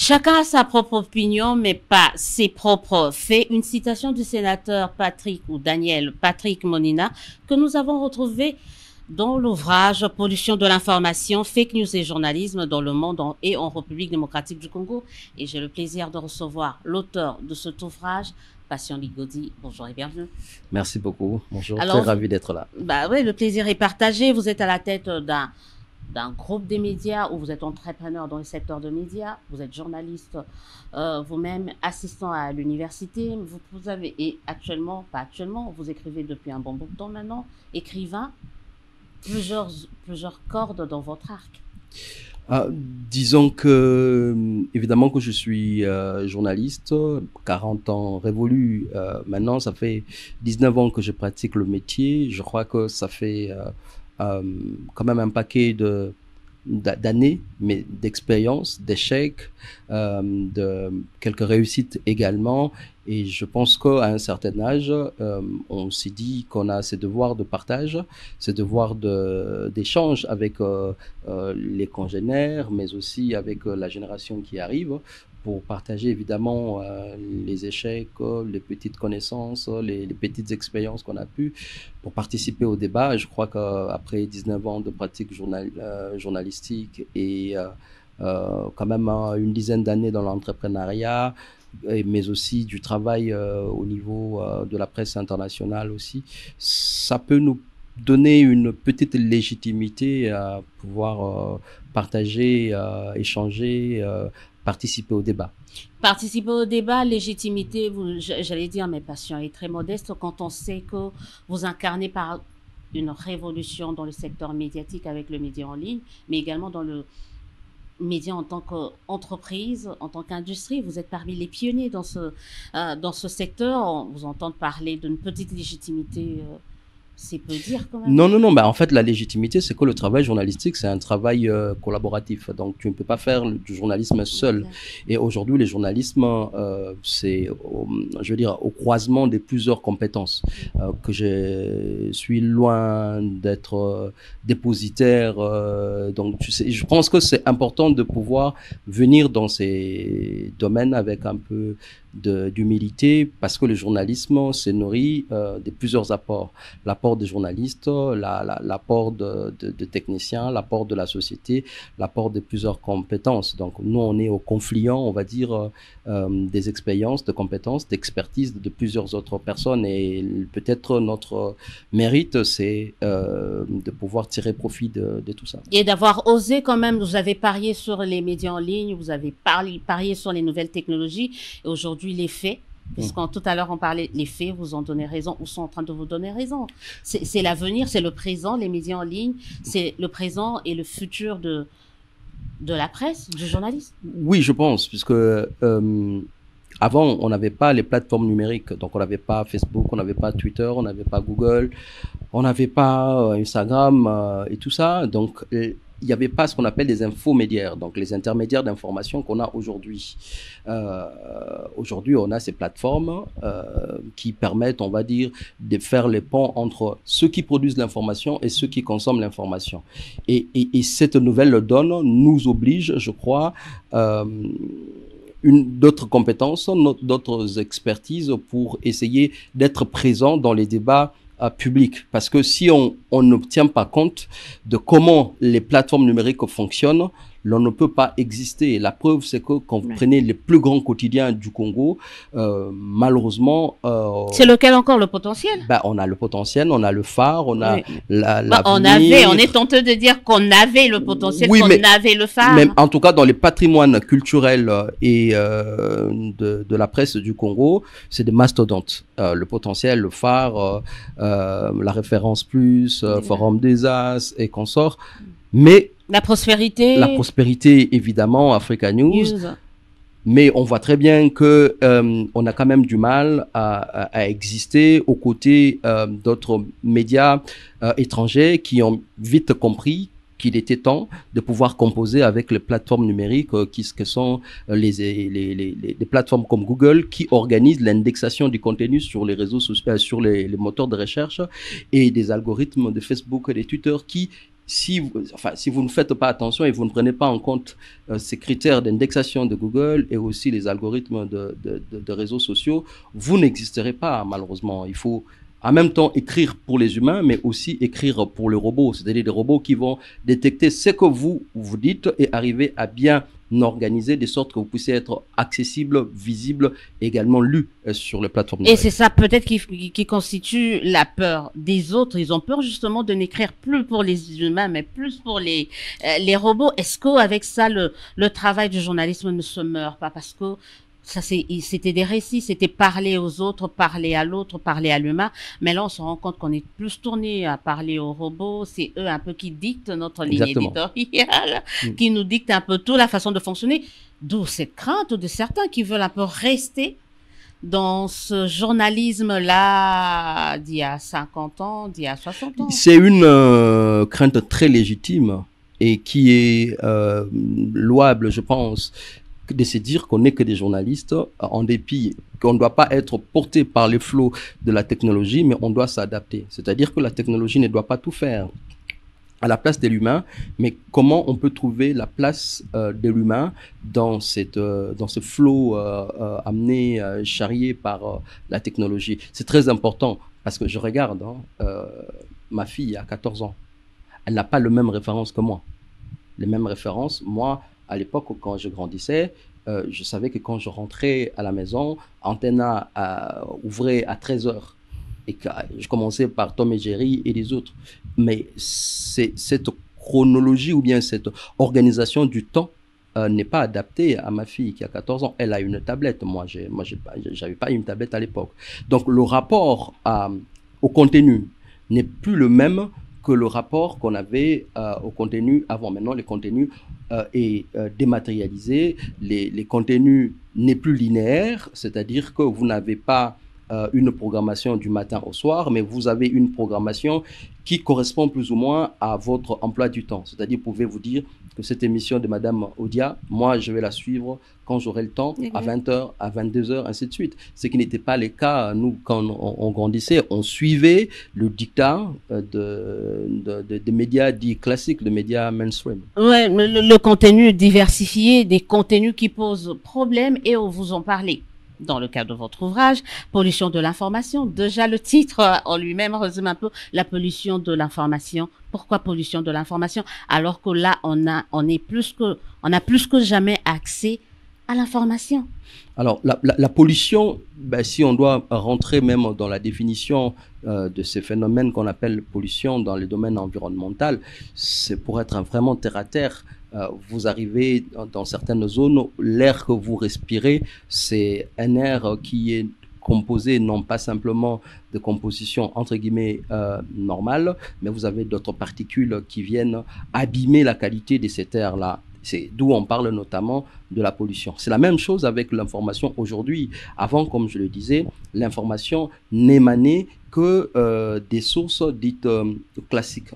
Chacun a sa propre opinion, mais pas ses propres faits. Une citation du sénateur Patrick ou Daniel Patrick Monina que nous avons retrouvée dans l'ouvrage Pollution de l'information, fake news et journalisme dans le monde et en République démocratique du Congo. Et j'ai le plaisir de recevoir l'auteur de cet ouvrage, Patient Ligodi. Bonjour et bienvenue. Merci beaucoup. Bonjour, Alors, très ravi d'être là. Bah oui, le plaisir est partagé. Vous êtes à la tête d'un groupe des médias où vous êtes entrepreneur dans le secteur de médias, vous êtes journaliste vous-même, assistant à l'université, vous avez, et actuellement, pas actuellement, vous écrivez depuis un bon bout de temps maintenant, écrivain, plusieurs cordes dans votre arc. Disons que, évidemment que je suis journaliste, 40 ans révolus, maintenant ça fait 19 ans que je pratique le métier, je crois que ça fait quand même un paquet d'années, mais d'expériences, d'échecs, de quelques réussites également. Et je pense qu'à un certain âge, on s'est dit qu'on a ces devoirs de partage, ces devoirs d'échange avec les congénères, mais aussi avec la génération qui arrive, pour partager évidemment les échecs, les petites connaissances, les petites expériences qu'on a pu, pour participer au débat. Je crois qu'après 19 ans de pratique journalistique et quand même une dizaine d'années dans l'entrepreneuriat, mais aussi du travail au niveau de la presse internationale aussi, ça peut nous donner une petite légitimité à pouvoir partager, échanger, participer au débat. Participer au débat, légitimité, j'allais dire, mes passions est très modeste quand on sait que vous incarnez par une révolution dans le secteur médiatique avec le média en ligne, mais également dans le média en tant qu'entreprise, en tant qu'industrie. Vous êtes parmi les pionniers dans ce secteur. On vous entend parler d'une petite légitimité. C'est peu dire quand même. Non. Bah, en fait, la légitimité, c'est que le travail journalistique, c'est un travail collaboratif. Donc, tu ne peux pas faire du journalisme seul. Et aujourd'hui, le journalisme, c'est, je veux dire, au croisement de plusieurs compétences. Que je suis loin d'être dépositaire. Donc, tu sais, je pense que c'est important de pouvoir venir dans ces domaines avec un peu d'humilité, parce que le journalisme se nourrit de plusieurs apports. L'apport des journalistes, l'apport de techniciens, l'apport de la société, l'apport de plusieurs compétences. Donc nous, on est au confluent, on va dire, des expériences, de compétences, d'expertise de plusieurs autres personnes, et peut-être notre mérite, c'est de pouvoir tirer profit de tout ça. Et d'avoir osé quand même, vous avez parié sur les médias en ligne, vous avez parié sur les nouvelles technologies, et aujourd'hui les faits, puisqu'en tout à l'heure on parlait, les faits vous en donnez raison, ou sont en train de vous donner raison. C'est l'avenir, c'est le présent, les médias en ligne, c'est le présent et le futur de la presse, du journalisme. Oui, je pense, puisque avant, on n'avait pas les plateformes numériques, donc on n'avait pas Facebook, on n'avait pas Twitter, on n'avait pas Google, on n'avait pas Instagram et tout ça, donc il n'y avait pas ce qu'on appelle des infomédiaires, donc les intermédiaires d'information qu'on a aujourd'hui. Aujourd'hui, on a ces plateformes qui permettent, on va dire, de faire les ponts entre ceux qui produisent l'information et ceux qui consomment l'information. Et cette nouvelle donne nous oblige, je crois, d'autres compétences, d'autres expertises pour essayer d'être présent dans les débats public, parce que si on ne tient pas compte de comment les plateformes numériques fonctionnent, l'on ne peut pas exister. Et la preuve, c'est que quand vous prenez les plus grands quotidiens du Congo, malheureusement... c'est lequel encore, le potentiel? Ben, on a le potentiel, on a le phare, on a on est tenté de dire qu'on avait le potentiel, qu'on avait le phare. Mais en tout cas, dans les patrimoines culturels et de la presse du Congo, c'est des mastodontes. Le potentiel, le phare, la référence plus, Forum des As et consorts. Mais la prospérité, évidemment, Africa News. Mais on voit très bien que on a quand même du mal à exister aux côtés d'autres médias étrangers qui ont vite compris qu'il était temps de pouvoir composer avec les plateformes numériques qui sont les plateformes comme Google, qui organisent l'indexation du contenu sur les réseaux sociaux, sur les moteurs de recherche, et des algorithmes de Facebook et de Twitter qui si vous ne faites pas attention et vous ne prenez pas en compte ces critères d'indexation de Google et aussi les algorithmes de réseaux sociaux, vous n'existerez pas, malheureusement. Il faut en même temps écrire pour les humains, mais aussi écrire pour les robots, c'est-à-dire des robots qui vont détecter ce que vous dites et arriver à bien organiser de sorte que vous puissiez être accessible, visible, également lu sur les plateformes Et numériques. c'est ça peut-être qui constitue la peur des autres. Ils ont peur justement de n'écrire plus pour les humains, mais plus pour les robots. Est-ce qu'avec ça, le travail du journalisme ne se meurt pas? Parce que ça, c'était des récits, c'était parler aux autres, parler à l'autre, parler à l'humain. Mais là, on se rend compte qu'on est plus tourné à parler aux robots. C'est eux un peu qui dictent notre ligne Exactement. éditoriale, qui nous dictent un peu tout, la façon de fonctionner. D'où cette crainte de certains qui veulent un peu rester dans ce journalisme-là d'il y a 50 ans, d'il y a 60 ans. C'est une crainte très légitime et qui est louable, je pense, de se dire qu'on n'est que des journalistes, en dépit qu'on ne doit pas être porté par les flots de la technologie, mais on doit s'adapter. C'est-à-dire que la technologie ne doit pas tout faire à la place de l'humain, mais comment on peut trouver la place de l'humain dans ce flot amené, charrié par la technologie. C'est très important parce que je regarde, ma fille a 14 ans. Elle n'a pas le même référence que moi. Les mêmes références, moi, à l'époque, quand je grandissais, je savais que quand je rentrais à la maison, Antenna ouvrait à 13 heures. Et que je commençais par Tom et Jerry et les autres. Mais cette chronologie ou bien cette organisation du temps n'est pas adaptée à ma fille qui a 14 ans. Elle a une tablette. Moi, j'avais pas une tablette à l'époque. Donc, le rapport au contenu n'est plus le même que le rapport qu'on avait au contenu avant. Maintenant, le contenu est dématérialisé. Les contenus n'est plus linéaire, c'est-à-dire que vous n'avez pas une programmation du matin au soir, mais vous avez une programmation qui correspond plus ou moins à votre emploi du temps. C'est-à-dire, vous pouvez vous dire que cette émission de Madame Odia, moi, je vais la suivre quand j'aurai le temps, à 20h, à 22h, ainsi de suite. Ce qui n'était pas le cas, nous, quand on grandissait, on suivait le dictat des médias dits classiques, des médias mainstream. Ouais, le contenu diversifié, des contenus qui posent problème et on vous en parlait. Dans le cadre de votre ouvrage, pollution de l'information. Déjà, le titre en lui-même résume un peu la pollution de l'information. Pourquoi pollution de l'information? Alors que là, on a plus que jamais accès à l'information. Alors, la pollution, ben, si on doit rentrer même dans la définition de ces phénomènes qu'on appelle pollution dans le domaine environnemental, c'est pour être vraiment terre à terre. Vous arrivez dans certaines zones, l'air que vous respirez, c'est un air qui est composé non pas simplement de composition entre guillemets normale, mais vous avez d'autres particules qui viennent abîmer la qualité de cet air-là. C'est d'où on parle notamment de la pollution. C'est la même chose avec l'information aujourd'hui. Avant, comme je le disais, l'information n'émanait que des sources dites classiques,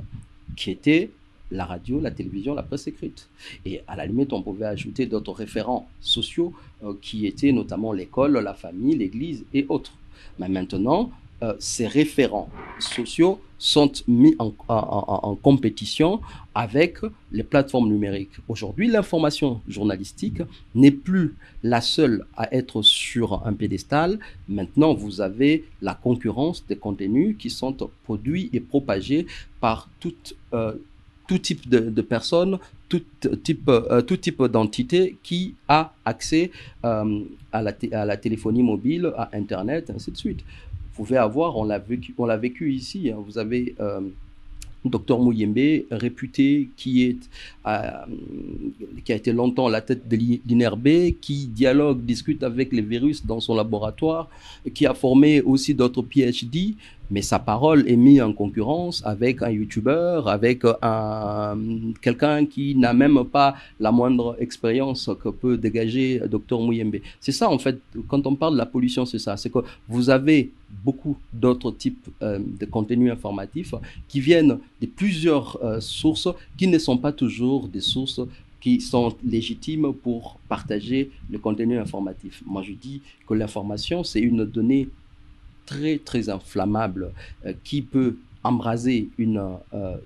qui étaient la radio, la télévision, la presse écrite. Et à la limite, on pouvait ajouter d'autres référents sociaux qui étaient notamment l'école, la famille, l'église et autres. Mais maintenant, ces référents sociaux sont mis en compétition avec les plateformes numériques. Aujourd'hui, l'information journalistique n'est plus la seule à être sur un pédestal. Maintenant, vous avez la concurrence des contenus qui sont produits et propagés par tout type de personnes, tout type d'entité qui a accès à la téléphonie mobile, à Internet, ainsi de suite. Vous pouvez avoir, on l'a vécu ici, hein, vous avez Dr Muyembe, réputé, qui a été longtemps à la tête de l'INRB, qui dialogue, discute avec les virus dans son laboratoire, qui a formé aussi d'autres PhD, mais sa parole est mise en concurrence avec un YouTuber, avec quelqu'un qui n'a même pas la moindre expérience que peut dégager Dr Muyembe. C'est ça, en fait, quand on parle de la pollution, c'est ça, c'est que vous avez beaucoup d'autres types de contenus informatifs qui viennent de plusieurs sources qui ne sont pas toujours des sources qui sont légitimes pour partager le contenu informatif. Moi, je dis que l'information, c'est une donnée très, très inflammable qui peut embraser une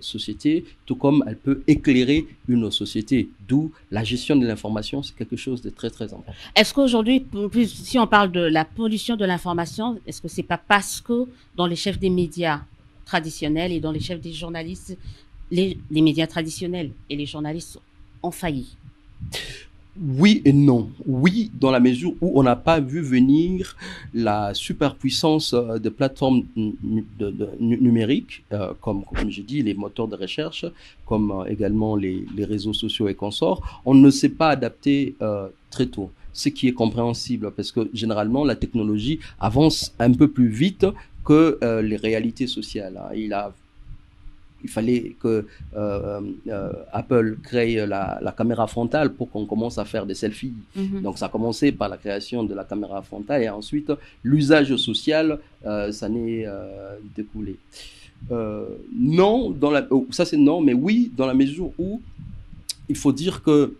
société, tout comme elle peut éclairer une société. D'où la gestion de l'information, c'est quelque chose de très, très important. Est-ce qu'aujourd'hui, si on parle de la pollution de l'information, est-ce que c'est pas parce que dans les chefs des médias traditionnels et dans les chefs des journalistes, les médias traditionnels et les journalistes ont failli? Oui et non. Oui, dans la mesure où on n'a pas vu venir la superpuissance de plateformes numériques, comme je dis, les moteurs de recherche, comme également les réseaux sociaux et consorts. On ne s'est pas adapté très tôt, ce qui est compréhensible, parce que généralement, la technologie avance un peu plus vite que les réalités sociales. Il fallait que Apple crée la caméra frontale pour qu'on commence à faire des selfies. Donc, ça a commencé par la création de la caméra frontale et ensuite, l'usage social, ça n'est découlé. Non, ça c'est non, mais oui, dans la mesure où il faut dire que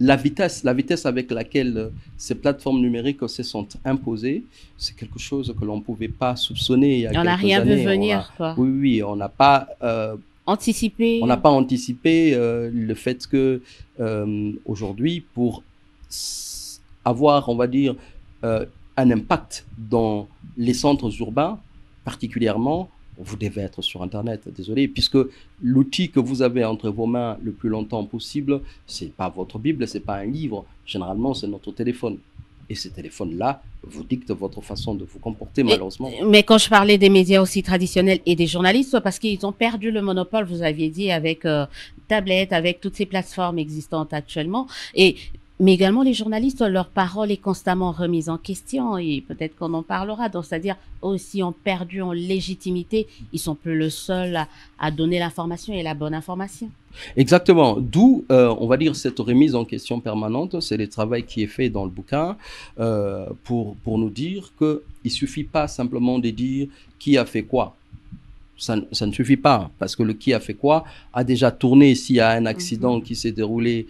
la vitesse avec laquelle ces plateformes numériques se sont imposées, c'est quelque chose que l'on ne pouvait pas soupçonner il y a quelques années. On n'a rien vu venir, quoi. Oui, on n'a pas anticipé. On n'a pas anticipé le fait que aujourd'hui, pour avoir, on va dire, un impact dans les centres urbains, particulièrement, vous devez être sur Internet, désolé, puisque l'outil que vous avez entre vos mains le plus longtemps possible, c'est pas votre Bible, c'est pas un livre. Généralement, c'est notre téléphone. Et ce téléphone-là vous dicte votre façon de vous comporter, malheureusement. Mais quand je parlais des médias aussi traditionnels et des journalistes, parce qu'ils ont perdu le monopole, vous aviez dit, avec Tablet, avec toutes ces plateformes existantes actuellement. Mais également, les journalistes, leur parole est constamment remise en question et peut-être qu'on en parlera. Donc, c'est-à-dire aussi ont perdu en légitimité. Ils sont plus le seul à donner l'information et la bonne information. Exactement. D'où, on va dire, cette remise en question permanente. C'est le travail qui est fait dans le bouquin pour nous dire qu'il ne suffit pas simplement de dire qui a fait quoi. Ça ne suffit pas, parce que le qui a fait quoi a déjà tourné. S'il y a un accident qui s'est déroulé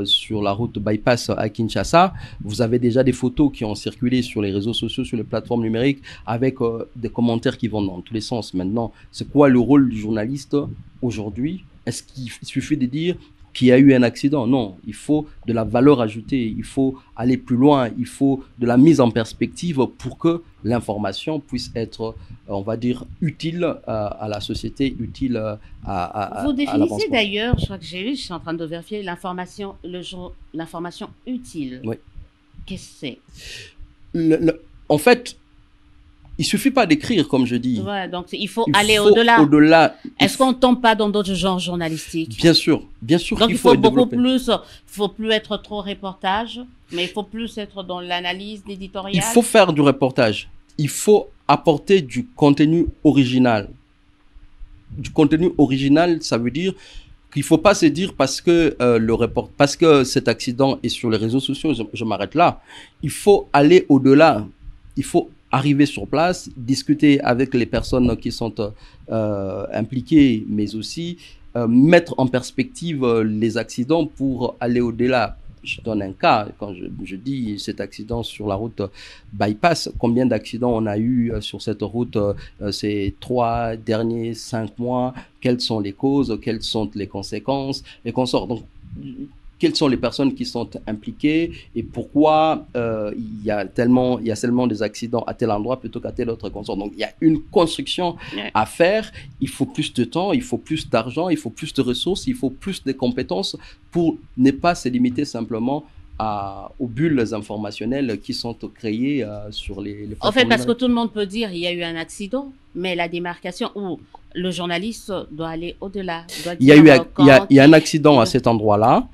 sur la route bypass à Kinshasa, vous avez déjà des photos qui ont circulé sur les réseaux sociaux, sur les plateformes numériques, avec des commentaires qui vont dans tous les sens. Maintenant, c'est quoi le rôle du journaliste aujourd'hui? Est-ce qu'il suffit de dire qu'il y a eu un accident? Non, il faut de la valeur ajoutée, il faut aller plus loin, il faut de la mise en perspective pour que l'information puisse être, on va dire, utile à la société, utile à Vous définissez d'ailleurs, je crois que j'ai vu, je suis en train de vérifier, l'information utile. Oui. Qu'est-ce que c'est? En fait, il suffit pas d'écrire, comme je dis. Ouais, donc il faut aller au-delà. Au-delà. Est-ce qu'on ne tombe pas dans d'autres genres journalistiques? Bien sûr. Donc il faut beaucoup plus, faut plus être trop reportage, mais il faut plus être dans l'analyse, l'éditorial. Il faut faire du reportage. Il faut apporter du contenu original. Du contenu original, ça veut dire qu'il ne faut pas se dire parce que parce que cet accident est sur les réseaux sociaux, je m'arrête là. Il faut aller au-delà. Il faut arriver sur place, discuter avec les personnes qui sont impliquées, mais aussi mettre en perspective les accidents pour aller au-delà. Je donne un cas, quand je dis cet accident sur la route bypass, combien d'accidents on a eu sur cette route ces 3 derniers 5 mois, quelles sont les causes, quelles sont les conséquences, les consorts. Donc, quelles sont les personnes qui sont impliquées et pourquoi il y a seulement des accidents à tel endroit plutôt qu'à tel autre consort. Donc, il y a une construction à faire. Il faut plus de temps, il faut plus d'argent, il faut plus de ressources, il faut plus de compétences pour ne pas se limiter simplement aux bulles informationnelles qui sont créées sur les en fait, parce que tout le monde peut dire il y a eu un accident, mais la démarcation où le journaliste doit aller au-delà. Il y a un accident à cet endroit-là.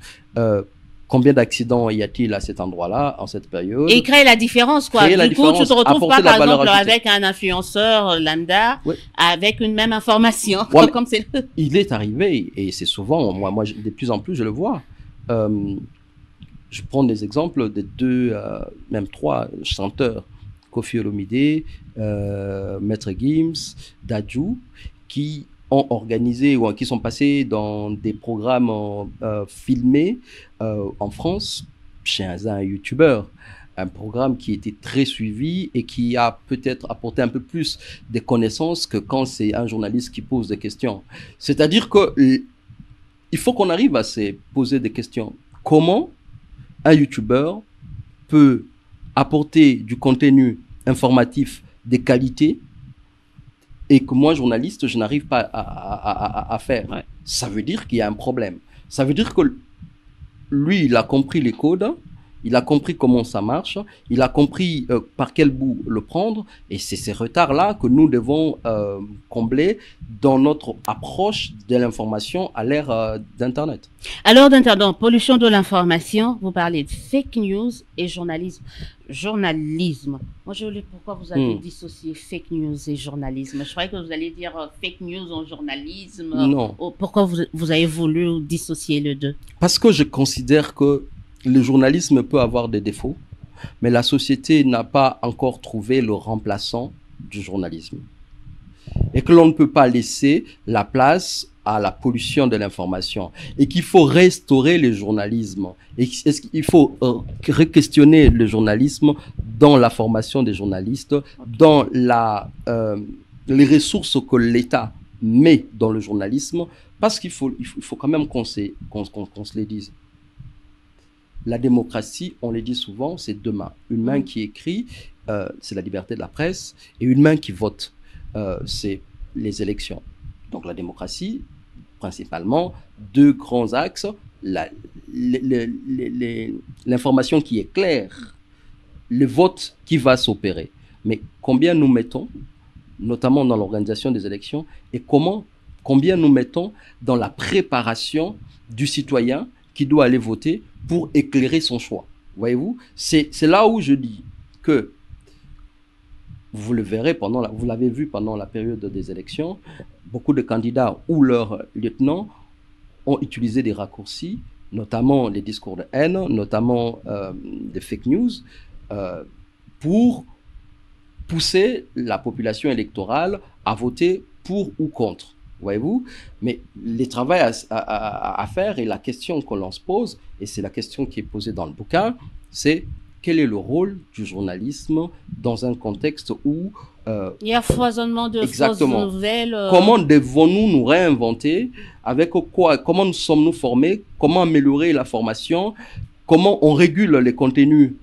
Combien d'accidents y a-t-il à cet endroit-là, en cette période? Et créer la différence, quoi. Du coup, tu te retrouves pas, par exemple, avec un influenceur lambda, avec une même information. Ouais, comme il est arrivé, et c'est souvent, moi, de plus en plus, je le vois. Je prends des exemples de 2, même 3 chanteurs, Koffi Olomide, Maître Gims, Dadju, qui ont organisé ou qui sont passés dans des programmes filmés en France chez un youtubeur. un programme qui était très suivi et qui a peut-être apporté un peu plus de connaissances que quand c'est un journaliste qui pose des questions. C'est-à-dire que il faut qu'on arrive à se poser des questions. Comment un YouTuber peut apporter du contenu informatif de qualité et que moi, journaliste, je n'arrive pas à faire. Ouais. Ça veut dire qu'il y a un problème. Ça veut dire que lui, il a compris les codes, il a compris comment ça marche, il a compris par quel bout le prendre, et c'est ces retards-là que nous devons combler dans notre approche de l'information à l'ère d'Internet. Alors, d'interdit, pollution de l'information, vous parlez de fake news et journalisme. Journalisme. Moi, je voulais pourquoi vous avez dissocié fake news et journalisme. Je croyais que vous alliez dire fake news en journalisme. Non. Pourquoi vous avez voulu dissocier les deux? Parce que je considère que le journalisme peut avoir des défauts, mais la société n'a pas encore trouvé le remplaçant du journalisme. Et que l'on ne peut pas laisser la place à la pollution de l'information. Et qu'il faut restaurer le journalisme. Et il faut re-questionner le journalisme dans la formation des journalistes, dans les ressources que l'État met dans le journalisme, parce qu'il faut quand même qu'on se les dise. La démocratie, on le dit souvent, c'est deux mains. Une main qui écrit, c'est la liberté de la presse, et une main qui vote, c'est les élections. Donc la démocratie, principalement, deux grands axes, l'information qui est claire, le vote qui va s'opérer. Mais combien nous mettons, notamment dans l'organisation des élections, et combien nous mettons dans la préparation du citoyen qui doit aller voter pour éclairer son choix. Voyez-vous, c'est là où je dis que vous le verrez vous l'avez vu pendant la période des élections, beaucoup de candidats ou leurs lieutenants ont utilisé des raccourcis, notamment les discours de haine, notamment des fake news, pour pousser la population électorale à voter pour ou contre. Voyez-vous, mais le travail à faire et la question que l'on se pose, et c'est la question qui est posée dans le bouquin, c'est quel est le rôle du journalisme dans un contexte où il y a foisonnement de fausses nouvelles. Comment devons-nous nous réinventer? Avec quoi? Comment sommes-nous formés? Comment améliorer la formation? Comment on régule les contenus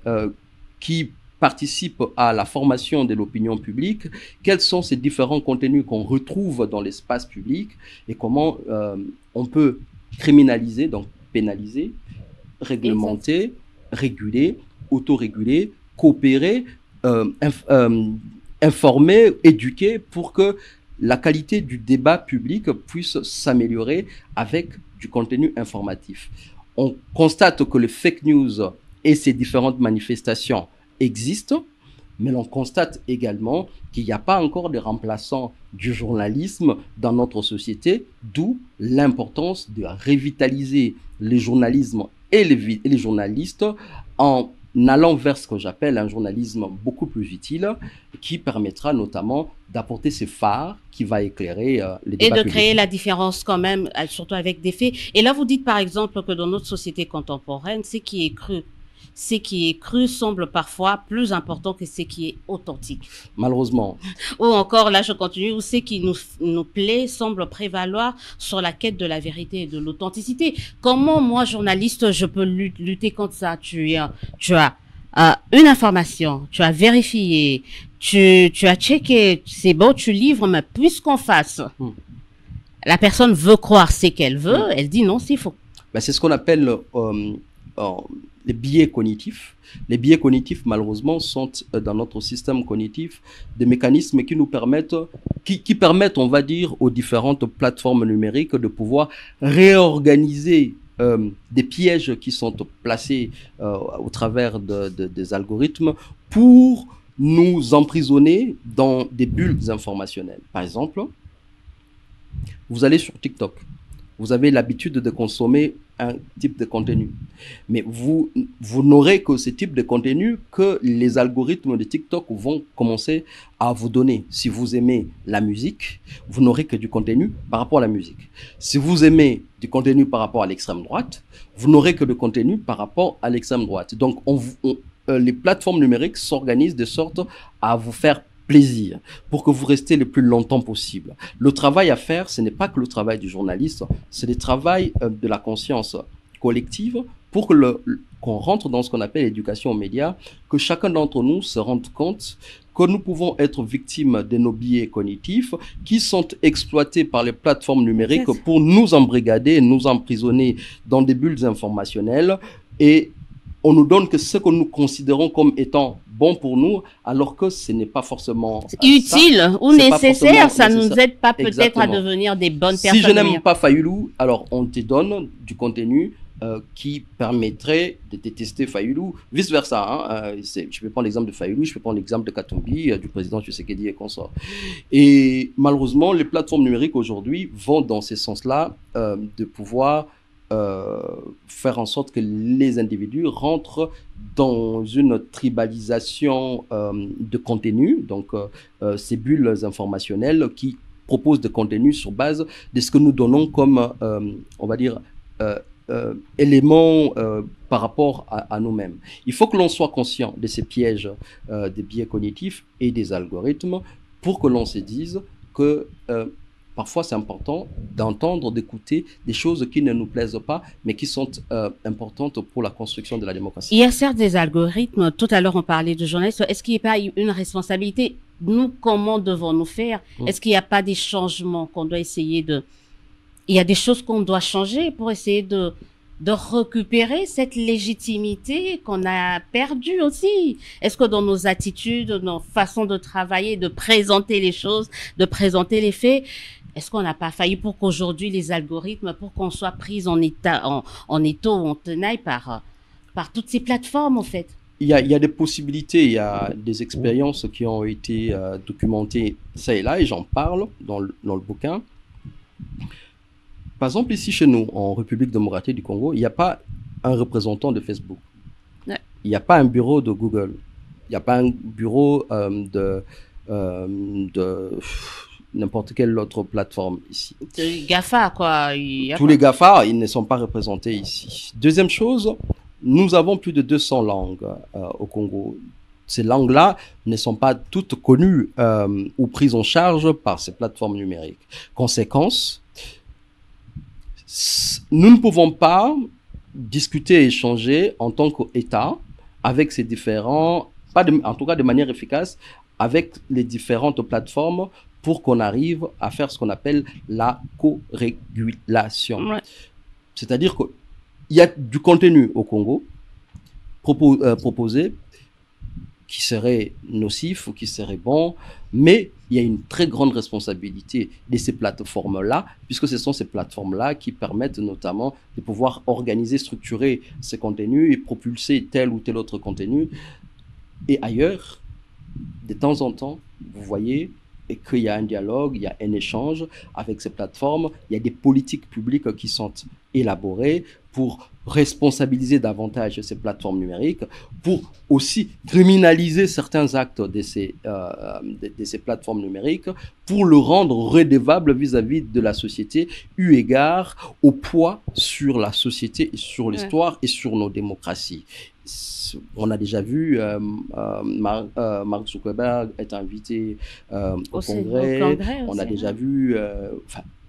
qui participent à la formation de l'opinion publique? Quels sont ces différents contenus qu'on retrouve dans l'espace public? Et comment on peut criminaliser, donc pénaliser, réglementer, réguler, autoréguler, coopérer, informer, éduquer pour que la qualité du débat public puisse s'améliorer avec du contenu informatif. On constate que les fake news et ces différentes manifestations existent, mais l'on constate également qu'il n'y a pas encore de remplaçant du journalisme dans notre société, d'où l'importance de revitaliser le journalisme et les journalistes en allant vers ce que j'appelle un journalisme beaucoup plus utile, qui permettra notamment d'apporter ce phare qui va éclairer les débats et de publics. créer la différence quand même, surtout avec des faits. Et là, vous dites par exemple que dans notre société contemporaine, ce qui est cru semble parfois plus important que ce qui est authentique. Malheureusement. Ou encore, là je continue, où ce qui nous plaît semble prévaloir sur la quête de la vérité et de l'authenticité. Comment moi, journaliste, je peux lutter contre ça? Tu as une information, tu as vérifié, tu as checké, c'est bon, tu livres, mais puisqu'on fasse, la personne veut croire ce qu'elle veut, elle dit non, c'est faux. Ben, c'est ce qu'on appelle les biais cognitifs. Les biais cognitifs, malheureusement, sont dans notre système cognitif des mécanismes qui nous permettent, qui permettent, on va dire, aux différentes plateformes numériques de pouvoir réorganiser des pièges qui sont placés au travers des algorithmes pour nous emprisonner dans des bulles informationnelles. Par exemple, vous allez sur TikTok. Vous avez l'habitude de consommer un type de contenu. Mais vous n'aurez que ce type de contenu que les algorithmes de TikTok vont commencer à vous donner. Si vous aimez la musique, vous n'aurez que du contenu par rapport à la musique. Si vous aimez du contenu par rapport à l'extrême droite, vous n'aurez que du contenu par rapport à l'extrême droite. Donc, les plateformes numériques s'organisent de sorte à vous faire plaisir, pour que vous restez le plus longtemps possible. Le travail à faire, ce n'est pas que le travail du journaliste, c'est le travail de la conscience collective pour que qu'on rentre dans ce qu'on appelle l'éducation aux médias, que chacun d'entre nous se rende compte que nous pouvons être victimes de nos biais cognitifs qui sont exploités par les plateformes numériques pour nous embrigader, nous emprisonner dans des bulles informationnelles, et on nous donne que ce que nous considérons comme étant bon pour nous, alors que ce n'est pas forcément utile ou nécessaire. Ça ne nous aide pas peut-être à devenir des bonnes personnes. Si je n'aime pas Fayulu, alors on te donne du contenu qui permettrait de détester Fayulu, vice-versa. Je peux prendre l'exemple de Fayulu, je peux prendre l'exemple de Katumbi, du président Tshisekedi et consorts. Et malheureusement, les plateformes numériques aujourd'hui vont dans ce sens-là, de pouvoir faire en sorte que les individus rentrent dans une tribalisation de contenu, donc ces bulles informationnelles qui proposent des contenus sur base de ce que nous donnons comme, on va dire, éléments par rapport à nous-mêmes. Il faut que l'on soit conscient de ces pièges des biais cognitifs et des algorithmes pour que l'on se dise que parfois, c'est important d'entendre, d'écouter des choses qui ne nous plaisent pas, mais qui sont importantes pour la construction de la démocratie. Il y a certes des algorithmes. Tout à l'heure, on parlait de journalistes. Est-ce qu'il n'y a pas une responsabilité? Nous, comment devons-nous faire? Est-ce qu'il n'y a pas des changements qu'on doit essayer de... Il y a des choses qu'on doit changer pour essayer de récupérer cette légitimité qu'on a perdue aussi. Est-ce que dans nos attitudes, nos façons de travailler, de présenter les choses, de présenter les faits, est-ce qu'on n'a pas failli pour qu'aujourd'hui les algorithmes, pour qu'on soit pris en état, en étau ou en tenaille par toutes ces plateformes, en fait? Il y a des possibilités, il y a des expériences qui ont été documentées ça et là, et j'en parle dans le bouquin. Par exemple, ici chez nous, en République démocratique du Congo, il n'y a pas un représentant de Facebook. Ouais. Il n'y a pas un bureau de Google. Il n'y a pas un bureau de n'importe quelle autre plateforme ici. Les GAFA, quoi. Tous les GAFA, ils ne sont pas représentés ici. Deuxième chose, nous avons plus de 200 langues au Congo. Ces langues-là ne sont pas toutes connues ou prises en charge par ces plateformes numériques. Conséquence, nous ne pouvons pas discuter et échanger en tant qu'État avec ces différents, en tout cas de manière efficace, avec les différentes plateformes pour qu'on arrive à faire ce qu'on appelle la co-régulation. Ouais. C'est-à-dire qu'il y a du contenu au Congo proposé qui serait nocif ou qui serait bon, mais il y a une très grande responsabilité de ces plateformes-là, puisque ce sont ces plateformes-là qui permettent notamment de pouvoir organiser, structurer ces contenus et propulser tel ou tel autre contenu. Et ailleurs, de temps en temps, vous voyez qu'il y a un dialogue, il y a un échange avec ces plateformes, il y a des politiques publiques qui sont élaborées pour responsabiliser davantage ces plateformes numériques, pour aussi criminaliser certains actes de ces plateformes numériques, pour le rendre redevable vis-à-vis de la société, eu égard au poids sur la société, et sur l'histoire et sur nos démocraties. On a déjà vu Mark Zuckerberg être invité au Congrès. On a déjà vu...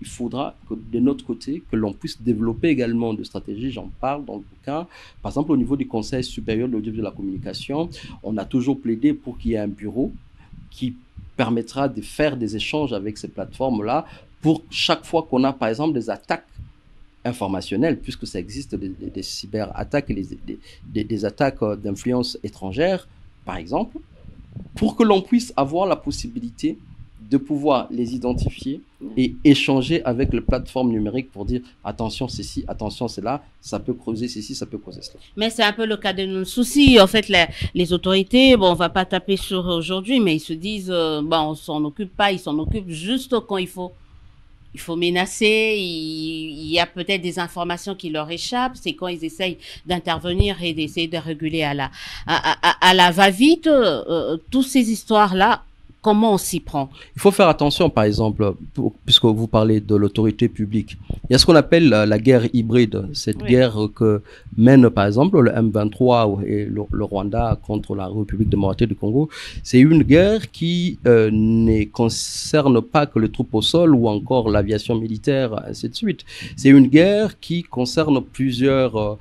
il faudra que de notre côté, que l'on puisse développer également des stratégies, j'en parle dans le bouquin. Par exemple, au niveau du Conseil supérieur de l'audiovisuel de la communication, on a toujours plaidé pour qu'il y ait un bureau qui permettra de faire des échanges avec ces plateformes-là pour chaque fois qu'on a, par exemple, des attaques informationnelles, puisque ça existe des cyberattaques et des attaques d'influence étrangère, par exemple, pour que l'on puisse avoir la possibilité de pouvoir les identifier et échanger avec les plateformes numériques pour dire attention ceci, attention cela, ça peut creuser ceci, ça peut creuser cela. Mais c'est un peu le cas de nos soucis. En fait, les autorités, bon, on va pas taper sur aujourd'hui, mais ils se disent, bon, on s'en occupe pas, ils s'en occupent juste quand il faut menacer, il y a peut-être des informations qui leur échappent, c'est quand ils essayent d'intervenir et d'essayer de réguler à la va-vite, toutes ces histoires-là Comment on s'y prend? Il faut faire attention, par exemple, puisque vous parlez de l'autorité publique. Il y a ce qu'on appelle la guerre hybride, cette guerre que mène, par exemple, le M23 et le Rwanda contre la République démocratique du Congo. C'est une guerre qui ne concerne pas que les troupes au sol ou encore l'aviation militaire, ainsi de suite. C'est une guerre qui concerne plusieurs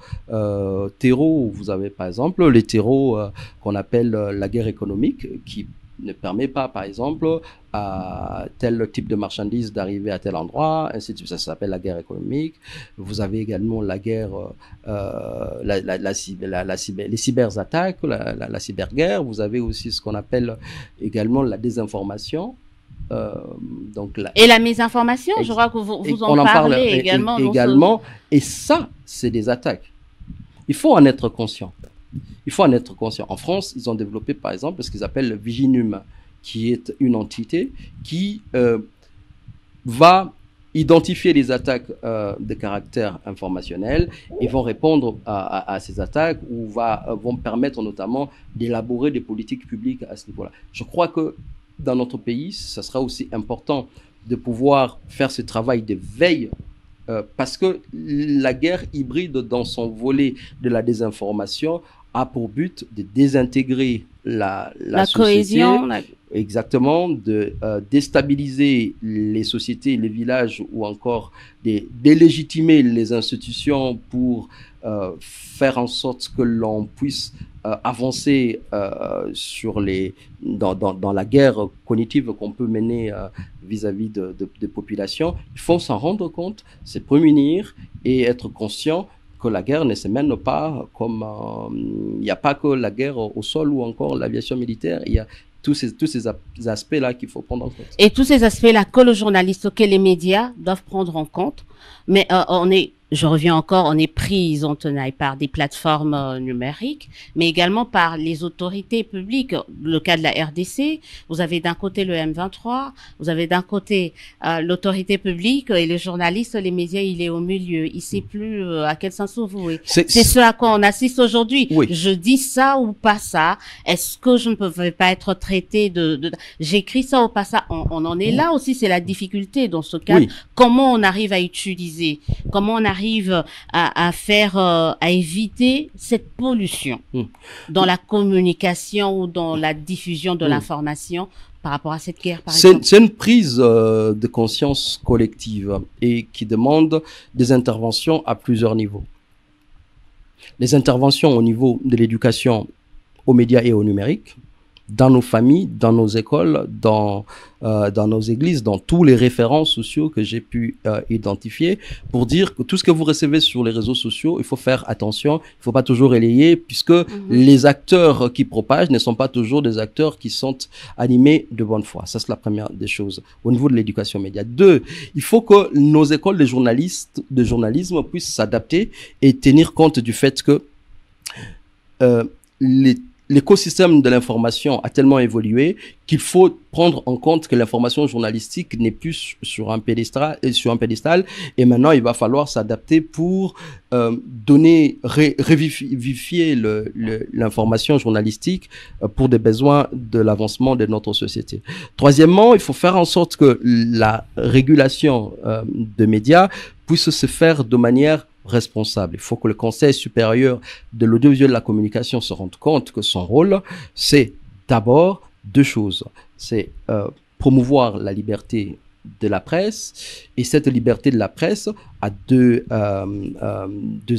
terreaux. Vous avez, par exemple, les terreaux qu'on appelle la guerre économique, qui ne permet pas, par exemple, à tel type de marchandise d'arriver à tel endroit, ainsi de suite. Ça s'appelle la guerre économique. Vous avez également la guerre, les cyberattaques, la cyberguerre. Vous avez aussi ce qu'on appelle également la désinformation. Et la mésinformation, je crois que vous en parlez également. Également. Et ça, c'est des attaques. Il faut en être conscient. Il faut en être conscient. En France, ils ont développé, par exemple, ce qu'ils appellent le Viginum, qui est une entité qui va identifier les attaques de caractère informationnel et vont répondre à ces attaques ou vont permettre notamment d'élaborer des politiques publiques à ce niveau-là. Je crois que dans notre pays, ça sera aussi important de pouvoir faire ce travail de veille parce que la guerre hybride dans son volet de la désinformation a pour but de désintégrer la société, cohésion, exactement, de déstabiliser les sociétés, les villages ou encore de délégitimer les institutions pour faire en sorte que l'on puisse avancer dans la guerre cognitive qu'on peut mener vis-à-vis de populations. Il faut s'en rendre compte, se prémunir et être conscient que la guerre ne se mène pas comme... Il n'y a pas que la guerre au sol ou encore l'aviation militaire, il y a tous ces aspects-là qu'il faut prendre en compte. Et tous ces aspects-là que le journaliste, que les médias doivent prendre en compte. Mais je reviens encore, on est pris en tenaille par des plateformes numériques, mais également par les autorités publiques. Le cas de la RDC, vous avez d'un côté le M23, vous avez d'un côté l'autorité publique et les journalistes, les médias, il est au milieu. Il sait plus à quel sens s'ouvrir. C'est ce à quoi on assiste aujourd'hui. Oui. Je dis ça ou pas ça. Est-ce que je ne peux pas être traité j'écris ça ou pas ça? On en est là aussi, c'est la difficulté dans ce cas. Oui. Comment on arrive à utiliser, comment on arrive à éviter cette pollution dans la communication ou dans la diffusion de l'information par rapport à cette guerre, par exemple? C'est une prise de conscience collective et qui demande des interventions à plusieurs niveaux. Les interventions au niveau de l'éducation aux médias et au numérique, dans nos familles, dans nos écoles, dans nos églises, dans tous les référents sociaux que j'ai pu identifier, pour dire que tout ce que vous recevez sur les réseaux sociaux, il faut faire attention, il ne faut pas toujours relayer, puisque les acteurs qui propagent ne sont pas toujours des acteurs qui sont animés de bonne foi. Ça, c'est la première des choses au niveau de l'éducation média. 2, il faut que nos écoles de journalisme puissent s'adapter et tenir compte du fait que l'écosystème de l'information a tellement évolué qu'il faut prendre en compte que l'information journalistique n'est plus sur un pédestal, et maintenant il va falloir s'adapter pour revivifier l'information journalistique pour des besoins de l'avancement de notre société. Troisièmement, il faut faire en sorte que la régulation de médias puisse se faire de manière responsable. Il faut que le Conseil supérieur de l'audiovisuel et de la communication se rende compte que son rôle, c'est d'abord 2 choses. C'est promouvoir la liberté de la presse, et cette liberté de la presse a deux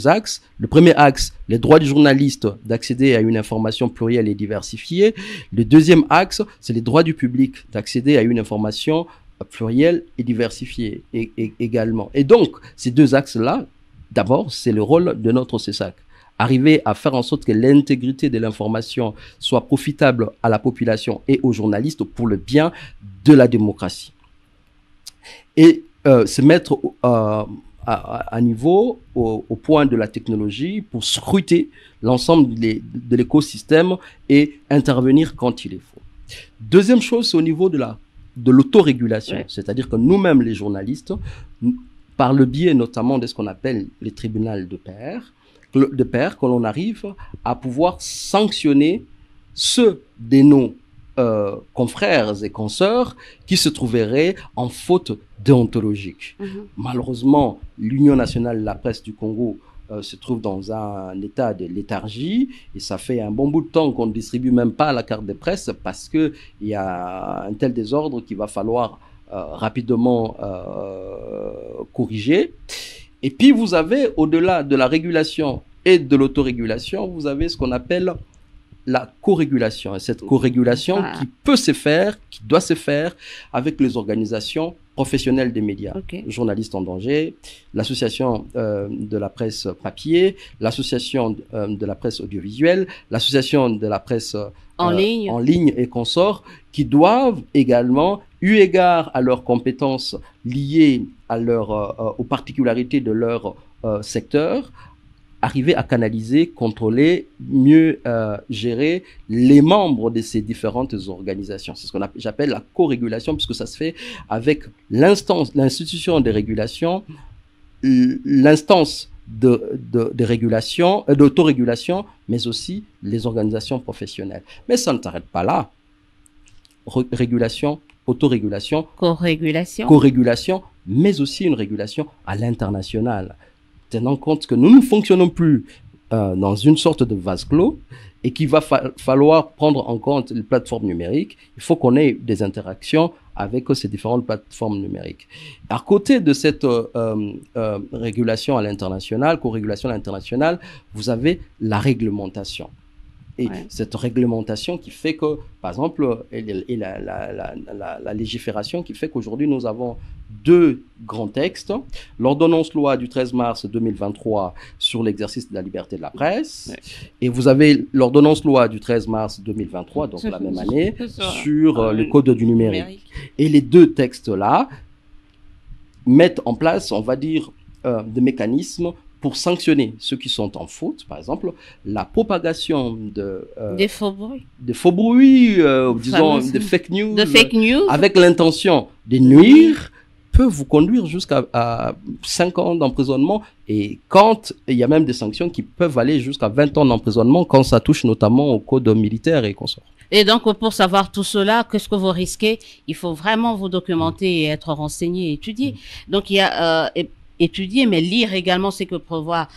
axes. Le premier axe, les droits du journaliste d'accéder à une information plurielle et diversifiée. Le deuxième axe, c'est les droits du public d'accéder à une information plurielle et diversifiée également. Et donc, ces 2 axes-là, d'abord, c'est le rôle de notre CESAC. Arriver à faire en sorte que l'intégrité de l'information soit profitable à la population et aux journalistes pour le bien de la démocratie. Et se mettre à niveau, au point de la technologie, pour scruter l'ensemble de l'écosystème et intervenir quand il est faut. Deuxième chose, c'est au niveau de l'autorégulation. Ouais. C'est-à-dire que nous-mêmes, les journalistes, par le biais notamment de ce qu'on appelle les tribunaux de pairs, que l'on arrive à pouvoir sanctionner ceux de nos confrères et consoeurs qui se trouveraient en faute déontologique. Malheureusement, l'Union nationale de la presse du Congo se trouve dans un état de léthargie et ça fait un bon bout de temps qu'on ne distribue même pas la carte de presse parce qu'il y a un tel désordre qu'il va falloir rapidement corriger. Et puis vous avez, au-delà de la régulation et de l'autorégulation, vous avez ce qu'on appelle la co-régulation. Et cette co-régulation qui peut se faire, qui doit se faire avec les organisations professionnelles des médias. Journalistes en danger, l'association de la presse papier, l'association de la presse audiovisuelle, l'association de la presse en ligne et consorts, qui doivent également, eu égard à leurs compétences liées à aux particularités de leur secteur, arriver à canaliser, contrôler, mieux gérer les membres de ces différentes organisations. C'est ce qu'on j'appelle la co-régulation, puisque ça se fait avec l'institution de régulation, l'instance de régulation, d'autorégulation, mais aussi les organisations professionnelles. Mais ça ne s'arrête pas là. Régulation, autorégulation, co-régulation, mais aussi une régulation à l'international. Tenant compte que nous ne fonctionnons plus dans une sorte de vase clos et qu'il va falloir prendre en compte les plateformes numériques, il faut qu'on ait des interactions avec ces différentes plateformes numériques. À côté de cette régulation à l'international, co-régulation à l'international, vous avez la réglementation. Et cette réglementation qui fait que, par exemple, la légifération qui fait qu'aujourd'hui, nous avons deux grands textes. L'ordonnance loi du 13 mars 2023 sur l'exercice de la liberté de la presse. Et vous avez l'ordonnance loi du 13 mars 2023, donc la même année, sur le code du numérique. Et les deux textes-là mettent en place, on va dire, des mécanismes pour sanctionner ceux qui sont en faute, par exemple, la propagation des faux bruits, disons des fake news, avec l'intention de nuire, peut vous conduire jusqu'à 5 ans d'emprisonnement, et quand il y a même des sanctions qui peuvent aller jusqu'à 20 ans d'emprisonnement quand ça touche notamment au code militaire et consorts. Et donc, pour savoir tout cela, qu'est-ce que vous risquez, il faut vraiment vous documenter et être renseigné, étudier. Donc, il y a étudier, mais lire également ce que prévoient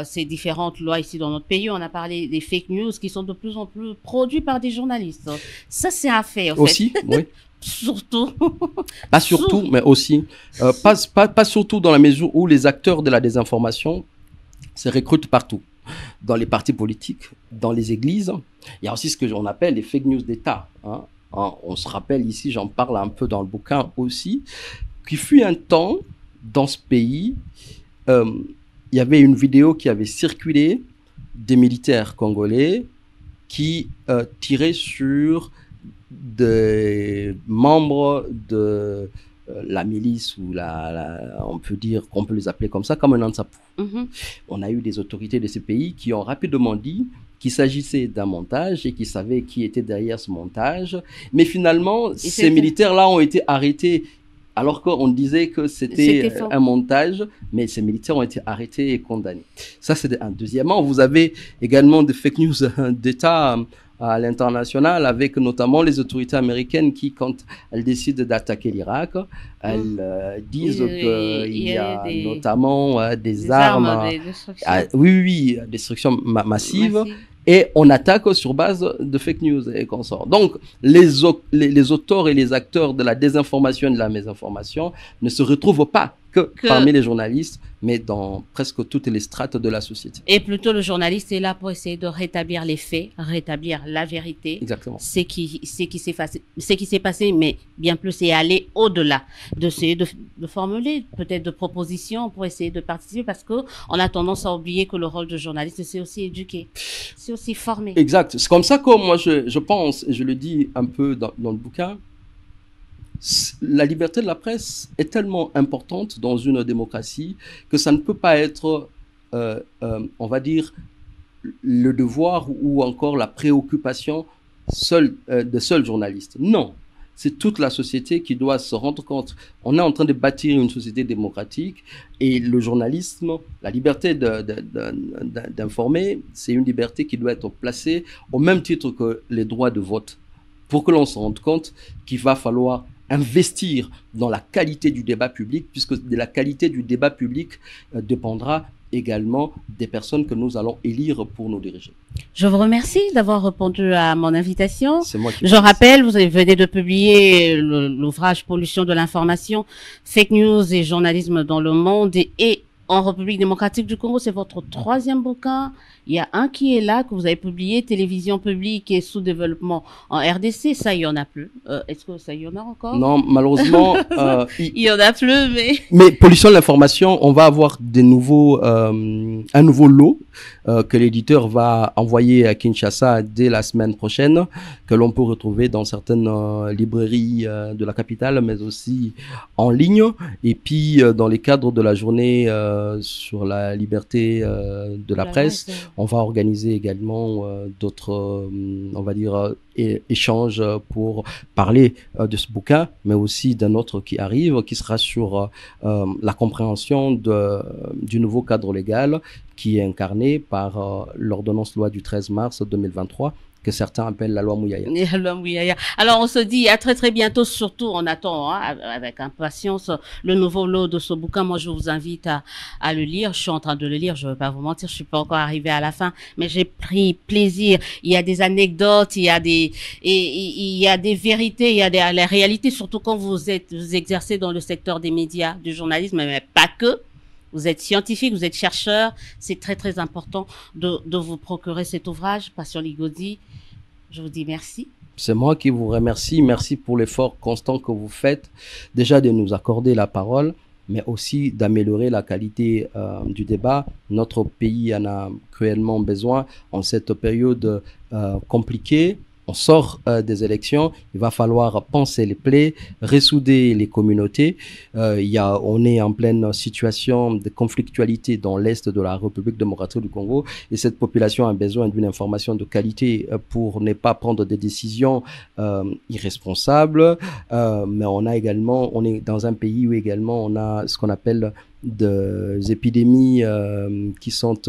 ces différentes lois ici dans notre pays. On a parlé des fake news qui sont de plus en plus produits par des journalistes. Ça, c'est un fait, en fait. Aussi, oui. Surtout. Pas surtout, mais aussi. Pas surtout dans la mesure où les acteurs de la désinformation se recrutent partout. Dans les partis politiques, dans les églises. Il y a aussi ce que l'on appelle les fake news d'État. On se rappelle ici, j'en parle un peu dans le bouquin aussi, qu'il fut un temps dans ce pays, il y avait une vidéo qui avait circulé des militaires congolais qui tiraient sur des membres de la milice, ou on peut dire qu'on peut les appeler comme ça, comme un Ansapou. On a eu des autorités de ces pays qui ont rapidement dit qu'il s'agissait d'un montage et qu'ils savaient qui était derrière ce montage. Mais finalement, ces militaires-là ont été arrêtés alors qu'on disait que c'était un montage, mais ces militaires ont été arrêtés et condamnés. Ça, c'est un. Deuxièmement, vous avez également des fake news d'État à l'international, avec notamment les autorités américaines qui, quand elles décident d'attaquer l'Irak, elles disent qu'il y a notamment des armes, destruction massive. Et on attaque sur base de fake news et consorts. Donc, les auteurs et les acteurs de la désinformation et de la mésinformation ne se retrouvent pas que parmi les journalistes, mais dans presque toutes les strates de la société. Et plutôt, le journaliste est là pour essayer de rétablir les faits, rétablir la vérité. Exactement. Ce qui s'est passé, mais bien plus, et aller au-delà, d'essayer de formuler peut-être de propositions pour essayer de participer, parce qu'on a tendance à oublier que le rôle de journaliste, c'est aussi éduquer, c'est aussi former. Exact. C'est comme ça que moi, je pense, et je le dis un peu dans le bouquin, la liberté de la presse est tellement importante dans une démocratie que ça ne peut pas être, on va dire, le devoir ou encore la préoccupation de seuls journalistes. Non, c'est toute la société qui doit se rendre compte. On est en train de bâtir une société démocratique et le journalisme, la liberté d'informer, c'est une liberté qui doit être placée au même titre que les droits de vote. pour que l'on se rende compte qu'il va falloir investir dans la qualité du débat public, puisque de la qualité du débat public dépendra également des personnes que nous allons élire pour nous diriger. Je vous remercie d'avoir répondu à mon invitation. C'est moi qui Je rappelle, vous venez de publier l'ouvrage Pollution de l'information, fake news et journalisme dans le monde et en République démocratique du Congo. C'est votre 3e bouquin. Il y a un qui est là, que vous avez publié, Télévision publique et sous-développement en RDC. Ça, il y en a plus. Est-ce que ça, il y en a encore? Non, malheureusement. Il y en a plus, mais... Mais Pollution de l'information, on va avoir un nouveau lot que l'éditeur va envoyer à Kinshasa dès la semaine prochaine, que l'on peut retrouver dans certaines librairies de la capitale, mais aussi en ligne. Et puis, dans les cadres de la journée sur la liberté de la presse, on va organiser également d'autres, on va dire, échanges pour parler de ce bouquin, mais aussi d'un autre qui arrive, qui sera sur la compréhension du nouveau cadre légal qui est incarné par l'ordonnance loi du 13 mars 2023, que certains appellent la loi Mouyaya. La loi Mouyaya. Alors, on se dit à très très bientôt. Surtout, on attend avec impatience le nouveau lot de ce bouquin. Moi, je vous invite à le lire. Je suis en train de le lire. Je ne vais pas vous mentir, je suis pas encore arrivée à la fin, mais j'ai pris plaisir. Il y a des anecdotes, il y a des vérités, il y a la réalité. Surtout quand vous exercez dans le secteur des médias, du journalisme, mais pas que. Vous êtes scientifique, vous êtes chercheur. C'est très, très important de vous procurer cet ouvrage, Passion Ligodi. Je vous dis merci. C'est moi qui vous remercie. Merci pour l'effort constant que vous faites. Déjà de nous accorder la parole, mais aussi d'améliorer la qualité du débat. Notre pays en a cruellement besoin en cette période compliquée. On sort des élections, il va falloir penser les plaies, ressouder les communautés. On est en pleine situation de conflictualité dans l'est de la République démocratique du Congo et cette population a besoin d'une information de qualité pour ne pas prendre des décisions irresponsables. Mais on est dans un pays où également on a ce qu'on appelle des épidémies qui sont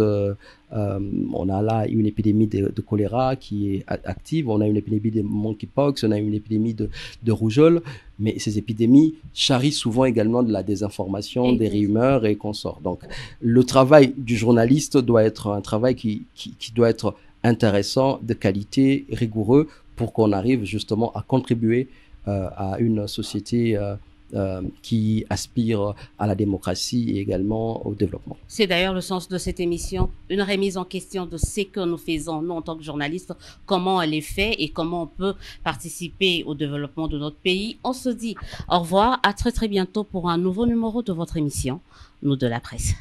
on a là une épidémie de choléra qui est active, on a une épidémie de monkeypox, on a une épidémie de rougeole, mais ces épidémies charrient souvent également de la désinformation, des rumeurs et consorts. Donc le travail du journaliste doit être un travail qui doit être intéressant, de qualité, rigoureux, pour qu'on arrive justement à contribuer à une société qui aspire à la démocratie et également au développement. C'est d'ailleurs le sens de cette émission, une remise en question de ce que nous faisons, nous en tant que journalistes, comment elle est faite et comment on peut participer au développement de notre pays. On se dit au revoir, à très très bientôt pour un nouveau numéro de votre émission, Nous de la presse.